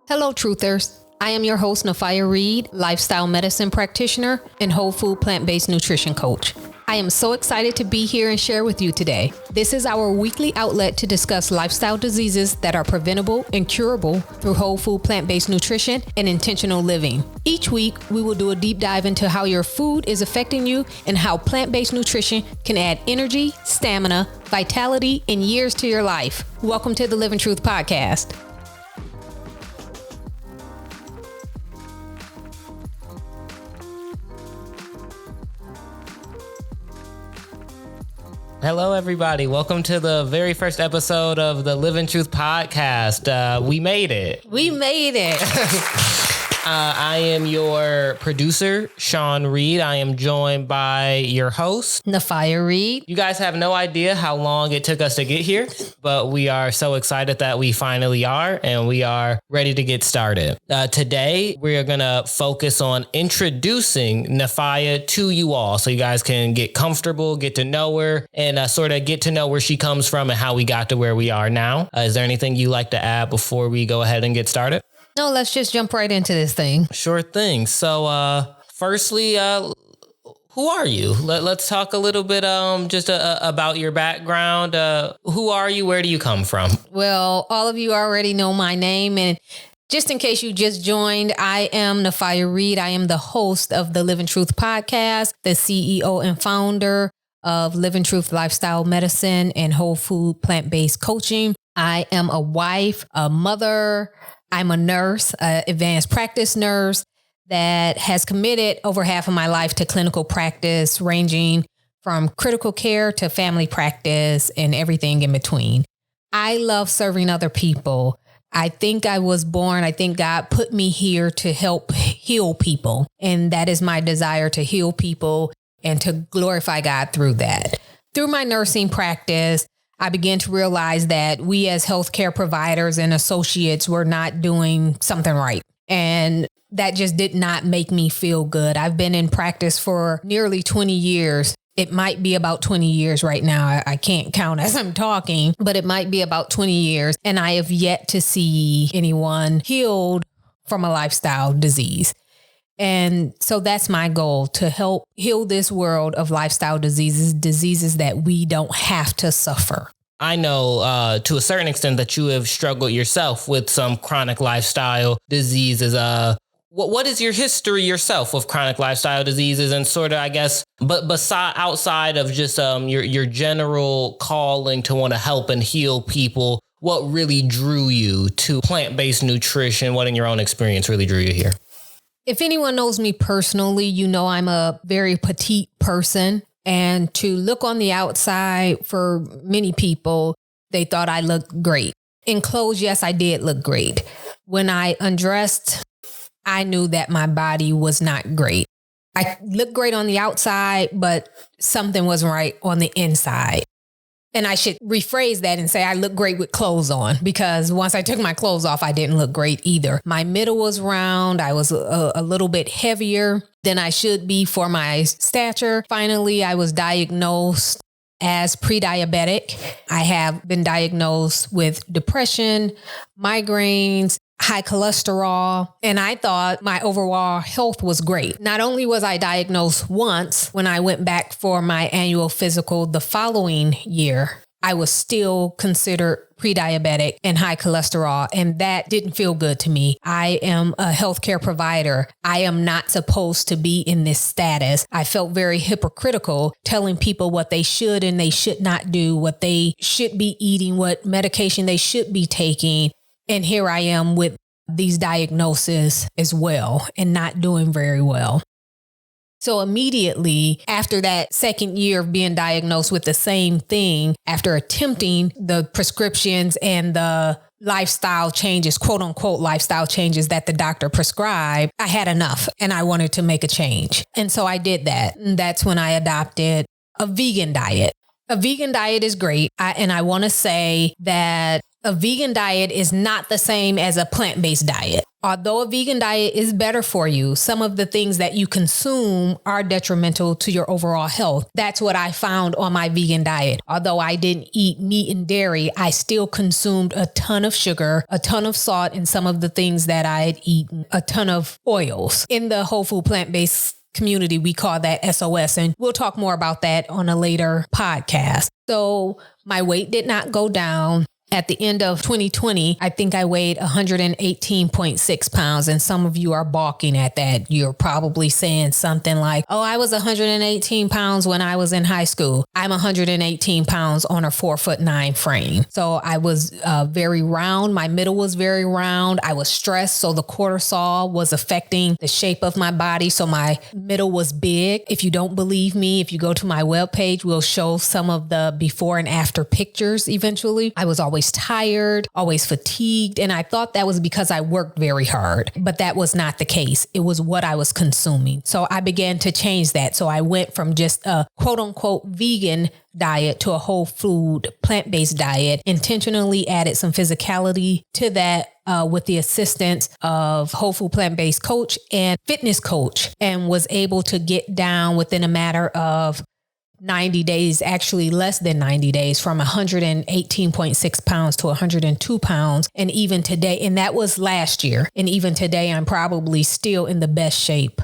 Hello, truthers. I am your host, Nifiah Reid, lifestyle medicine practitioner and whole food plant-based nutrition coach. I am so excited to be here and share with you today. This is our weekly outlet to discuss lifestyle diseases that are preventable and curable through whole food plant-based nutrition and intentional living. Each week, we will do a deep dive into how your food is affecting you and how plant-based nutrition can add energy, stamina, vitality, and years to your life. Welcome to the Live in Truth podcast. Hello, everybody. Welcome to the very first episode of the Live in Truth podcast. We made it. We made it. I am your producer, Sean Reed. I am joined by your host, Nifiah Reid. You guys have no idea how long it took us to get here, but we are so excited that we finally are, and we are ready to get started. Today, we are going to focus on introducing Nifiah to you all so you guys can get comfortable, get to know her, and sort of get to know where she comes from and how we got to where we are now. Is there anything you like to add before we go ahead and get started? No, let's just jump right into this thing. Sure thing. So, firstly, who are you? Let's talk a little bit just about your background. Who are you? Where do you come from? Well, all of you already know my name, and just in case you just joined, I am Nifiah Reid. I am the host of the Live in Truth podcast, the CEO and founder of Live in Truth Lifestyle Medicine and Whole Food Plant-Based Coaching. I am a wife, a mother. I'm a nurse, an advanced practice nurse that has committed over half of my life to clinical practice, ranging from critical care to family practice and everything in between. I love serving other people. I think God put me here to help heal people. And that is my desire, to heal people and to glorify God through that. Through my nursing practice, I began to realize that we as healthcare providers and associates were not doing something right. And that just did not make me feel good. I've been in practice for nearly 20 years. It might be about 20 years right now. I can't count as I'm talking, but it might be about 20 years. And I have yet to see anyone healed from a lifestyle disease. And so that's my goal, to help heal this world of lifestyle diseases that we don't have to suffer. I know to a certain extent that you have struggled yourself with some chronic lifestyle diseases. What is your history yourself with chronic lifestyle diseases, and sort of, I guess, but outside of just your general calling to want to help and heal people, what really drew you to plant-based nutrition? What in your own experience really drew you here? If anyone knows me personally, you know I'm a very petite person. And to look on the outside, for many people, they thought I looked great. In clothes, yes, I did look great. When I undressed, I knew that my body was not great. I looked great on the outside, but something wasn't right on the inside. And I should rephrase that and say I look great with clothes on, because once I took my clothes off, I didn't look great either. My middle was round. I was a little bit heavier than I should be for my stature. Finally, I was diagnosed as pre-diabetic. I have been diagnosed with depression, migraines, high cholesterol, and I thought my overall health was great. Not only was I diagnosed once, when I went back for my annual physical the following year, I was still considered pre-diabetic and high cholesterol, and that didn't feel good to me. I am a healthcare provider. I am not supposed to be in this status. I felt very hypocritical, telling people what they should and they should not do, what they should be eating, what medication they should be taking. And here I am with these diagnoses as well, and not doing very well. So immediately after that second year of being diagnosed with the same thing, after attempting the prescriptions and the lifestyle changes, quote unquote lifestyle changes that the doctor prescribed, I had enough and I wanted to make a change. And so I did that. And that's when I adopted a vegan diet. A vegan diet is great. And I want to say that A vegan diet is not the same as a plant-based diet. Although a vegan diet is better for you, some of the things that you consume are detrimental to your overall health. That's what I found on my vegan diet. Although I didn't eat meat and dairy, I still consumed a ton of sugar, a ton of salt, and some of the things that I had eaten, a ton of oils. In the whole food plant-based community, we call that SOS, and we'll talk more about that on a later podcast. So my weight did not go down. At the end of 2020, I think I weighed 118.6 pounds. And some of you are balking at that. You're probably saying something like, oh, I was 118 pounds when I was in high school. I'm 118 pounds on a 4'9" frame. So I was very round. My middle was very round. I was stressed. So the cortisol was affecting the shape of my body. So my middle was big. If you don't believe me, if you go to my webpage, we'll show some of the before and after pictures eventually. I was always tired, always fatigued. And I thought that was because I worked very hard, but that was not the case. It was what I was consuming. So I began to change that. So I went from just a quote unquote vegan diet to a whole food plant-based diet, intentionally added some physicality to that with the assistance of whole food plant-based coach and fitness coach, and was able to get down within a matter of 90 days, actually less than 90 days, from 118.6 pounds to 102 pounds. And even today, and that was last year. And even today, I'm probably still in the best shape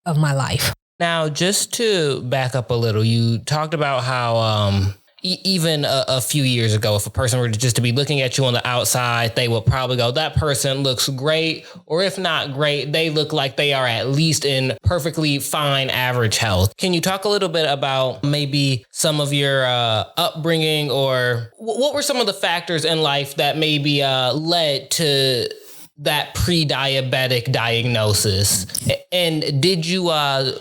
of my life. Now, just to back up a little, you talked about how even a few years ago, if a person were just to be looking at you on the outside, they would probably go, that person looks great. Or if not great, they look like they are at least in perfectly fine average health. Can you talk a little bit about maybe some of your upbringing, or what were some of the factors in life that maybe led to that pre-diabetic diagnosis? And did you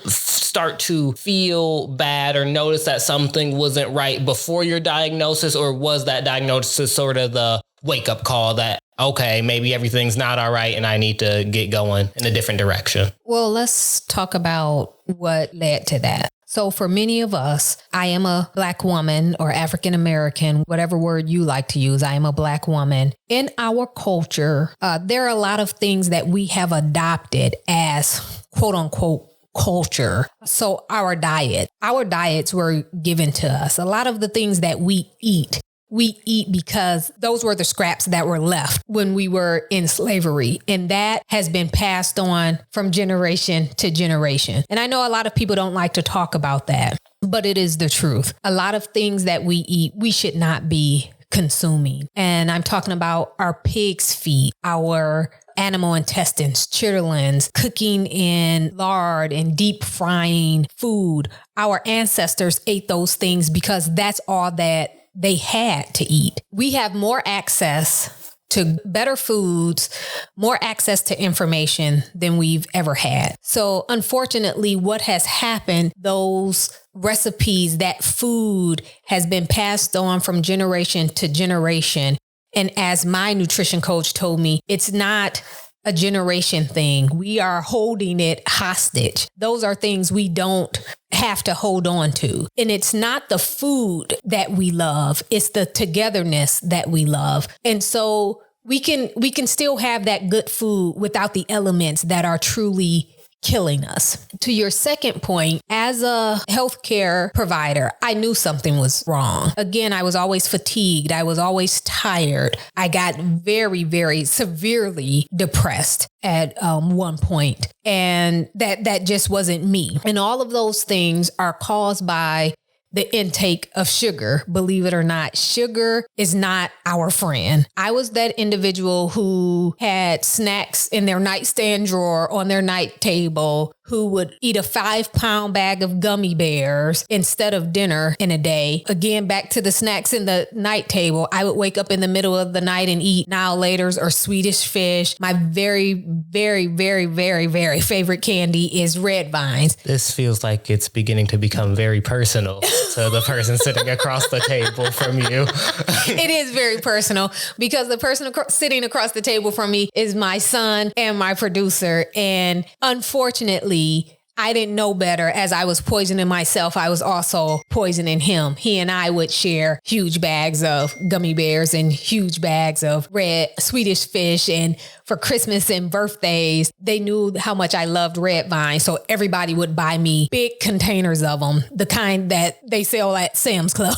start to feel bad or notice that something wasn't right before your diagnosis, or was that diagnosis sort of the wake-up call that, okay, maybe everything's not all right and I need to get going in a different direction? Well, let's talk about what led to that. So for many of us, I am a Black woman or African American, whatever word you like to use. I am a Black woman. In our culture, there are a lot of things that we have adopted as quote unquote culture. So our diets were given to us. A lot of the things that we eat because those were the scraps that were left when we were in slavery. And that has been passed on from generation to generation. And I know a lot of people don't like to talk about that, but it is the truth. A lot of things that we eat, we should not be consuming. And I'm talking about our pig's feet, our animal intestines, chitterlings, cooking in lard and deep frying food. Our ancestors ate those things because that's all that they had to eat. We have more access to better foods, more access to information than we've ever had. So unfortunately, what has happened, those recipes, that food has been passed on from generation to generation. And as my nutrition coach told me, it's not a generation thing. We are holding it hostage. Those are things we don't have to hold on to. And it's not the food that we love. It's the togetherness that we love. And so we can still have that good food without the elements that are truly killing us. To your second point, as a healthcare provider, I knew something was wrong. Again, I was always fatigued. I was always tired. I got very, very severely depressed at one point, and that just wasn't me. And all of those things are caused by the intake of sugar. Believe it or not, sugar is not our friend. I was that individual who had snacks in their nightstand drawer on their night table, who would eat a 5-pound bag of gummy bears instead of dinner in a day. Again, back to the snacks in the night table. I would wake up in the middle of the night and eat Now Laters or Swedish Fish. My very, very, very, very, very favorite candy is Red Vines. This feels like it's beginning to become very personal to the person sitting across the table from you. It is very personal because the person sitting across the table from me is my son and my producer. And unfortunately, I didn't know better. As I was poisoning myself, I was also poisoning him. He and I would share huge bags of gummy bears and huge bags of red Swedish fish. And for Christmas and birthdays, they knew how much I loved red vine. So everybody would buy me big containers of them, the kind that they sell at Sam's Club.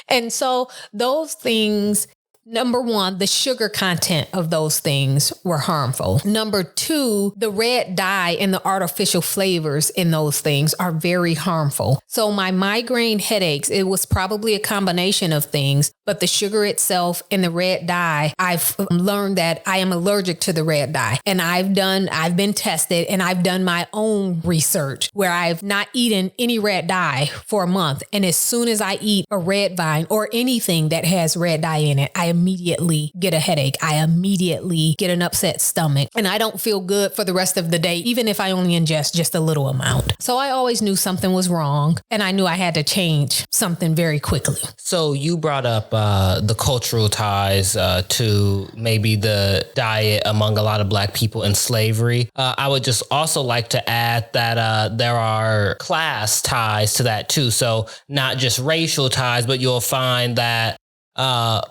And so those things, number one, the sugar content of those things were harmful. Number two, the red dye and the artificial flavors in those things are very harmful. So my migraine headaches, it was probably a combination of things, but the sugar itself and the red dye, I've learned that I am allergic to the red dye. And I've been tested, and I've done my own research where I've not eaten any red dye for a month. And as soon as I eat a red vine or anything that has red dye in it, I immediately get a headache. I immediately get an upset stomach, and I don't feel good for the rest of the day, even if I only ingest just a little amount. So I always knew something was wrong, and I knew I had to change something very quickly. So you brought up the cultural ties to maybe the diet among a lot of Black people in slavery. I would just also like to add that there are class ties to that too. So not just racial ties, but you'll find that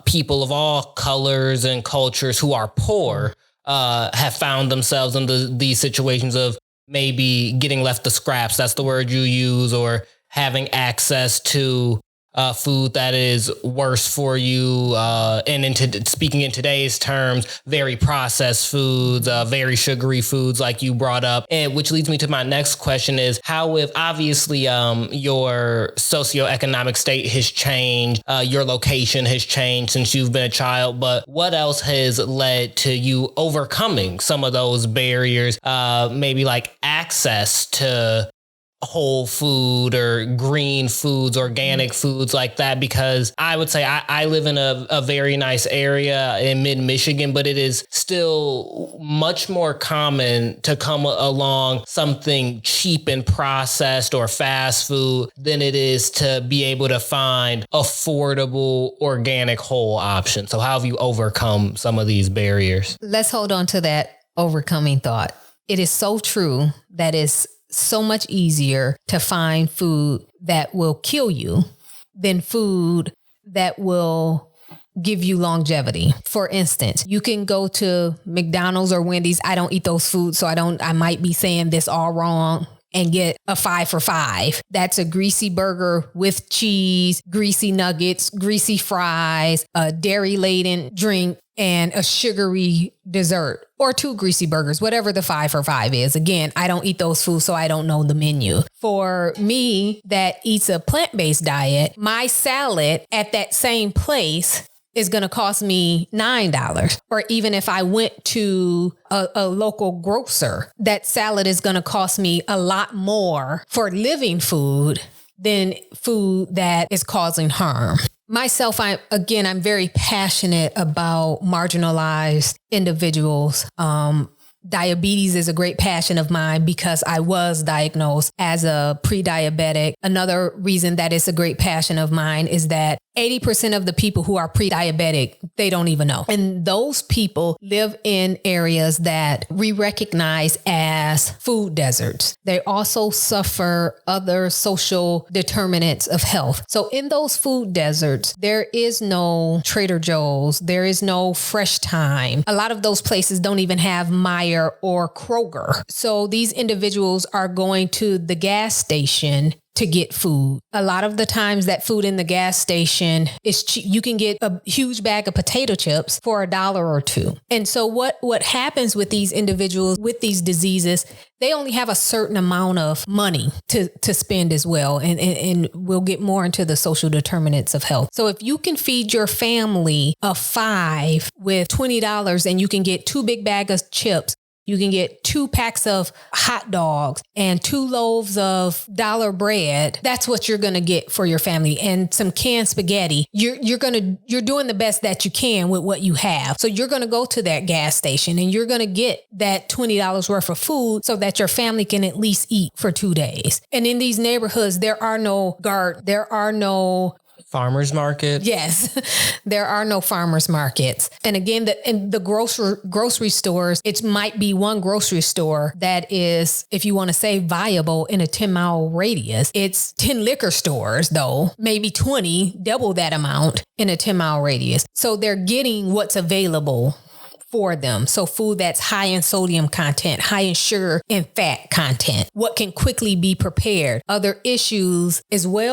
people of all colors and cultures who are poor have found themselves in these situations of maybe getting left the scraps. That's the word you use, or having access to food that is worse for you. And speaking in today's terms, very processed foods, very sugary foods like you brought up. And which leads me to my next question is, how if obviously your socioeconomic state has changed, your location has changed since you've been a child, but what else has led to you overcoming some of those barriers, maybe like access to whole food or green foods, organic foods like that? Because I would say I live in a very nice area in mid-Michigan, but it is still much more common to come along something cheap and processed or fast food than it is to be able to find affordable, organic, whole options. So how have you overcome some of these barriers? Let's hold on to that overcoming thought. It is so true that it's so much easier to find food that will kill you than food that will give you longevity. For instance, you can go to McDonald's or Wendy's. I don't eat those foods, so I might be saying this all wrong, and get a 5 for $5. That's a greasy burger with cheese, greasy nuggets, greasy fries, a dairy-laden drink, and a sugary dessert, or 2 greasy burgers, whatever the 5 for $5 is. Again, I don't eat those foods, so I don't know the menu. For me that eats a plant-based diet, my salad at that same place is going to cost me $9. Or even if I went to a local grocer, that salad is going to cost me a lot more for living food than food that is causing harm. Myself, I'm very passionate about marginalized individuals. Diabetes is a great passion of mine because I was diagnosed as a pre-diabetic. Another reason that it's a great passion of mine is that 80% of the people who are pre-diabetic, they don't even know. And those people live in areas that we recognize as food deserts. They also suffer other social determinants of health. So in those food deserts, there is no Trader Joe's. There is no Fresh Time. A lot of those places don't even have Meijer or Kroger. So these individuals are going to the gas station to get food. A lot of the times that food in the gas station is cheap. You can get a huge bag of potato chips for $1 or $2. And so what happens with these individuals with these diseases, they only have a certain amount of money to spend as well. And we'll get more into the social determinants of health. So if you can feed your family of 5 with $20 and you can get 2 big bags of chips, you can get 2 packs of hot dogs and 2 loaves of dollar bread. That's what you're going to get for your family, and some canned spaghetti. You're doing the best that you can with what you have. So you're going to go to that gas station and you're going to get that $20 worth of food so that your family can at least eat for 2 days. And in these neighborhoods, there are no Farmers market? Yes, there are no farmers markets. And again, in the grocery stores, it might be one grocery store that is, if you want to say viable in a 10-mile radius. It's 10 liquor stores, though, maybe 20, double that amount in a 10-mile radius. So they're getting what's available for them. So food that's high in sodium content, high in sugar and fat content, what can quickly be prepared. Other issues as well